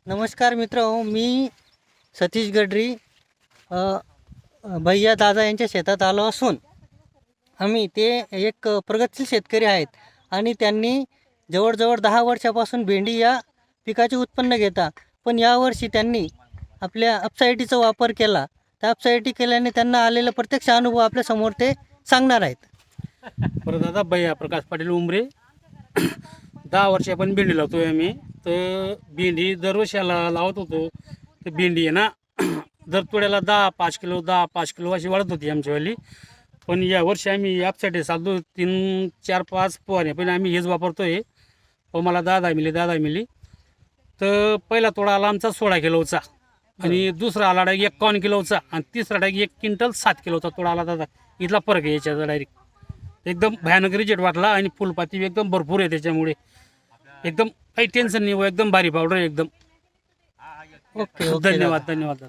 नमस्कार मित्रांनो, मी सतीश गडरी भैया दादा यांच्या शेतात आलो असून ते एक प्रगतशील शेतकरी आहेत आणि त्यांनी जवळजवळ 10 वर्षापासून भेंडी या पिकाचे उत्पन्न घेता. पण यावर्षी त्यांनी आपल्या अपसाईटीचा वापर केला. त्या अपसाईटी केल्याने त्यांना आलेला प्रत्यक्ष अनुभव आपल्यासमोर ते सांगणार आहेत. दादा भैया प्रकाश पाटील उमरे 10 वर्ष आपण भेंडी लावतोय आम्ही. तर भेंडी दरवर्षाला लावत होतो. तर भेंडी आहे ना दर तोड्याला 5 किलो अशी वाढत होती आमच्यावाली. पण या वर्षी आम्ही ॲपसाठी चालतो 3, 4, 5 पोहणे पण आम्ही हेच वापरतोय. मला 10 मिली. तर पहिला तोडा आला आमचा 16 किलोचा आणि दुसरा आला डायरेक्ट 51 किलोचा आणि तिसरा डायरेक्ट 1 क्विंटल 7 किलोचा तोडा आला. दादा इथला फरक आहे याच्याचा. डायरेक्ट एकदम भयानक रिजेक्ट वाटला आणि फुलपाती एकदम भरपूर आहे. त्याच्यामुळे एकदम काही टेन्शन नाही. एकदम भारी पावडर एकदम. ओके धन्यवाद दादा.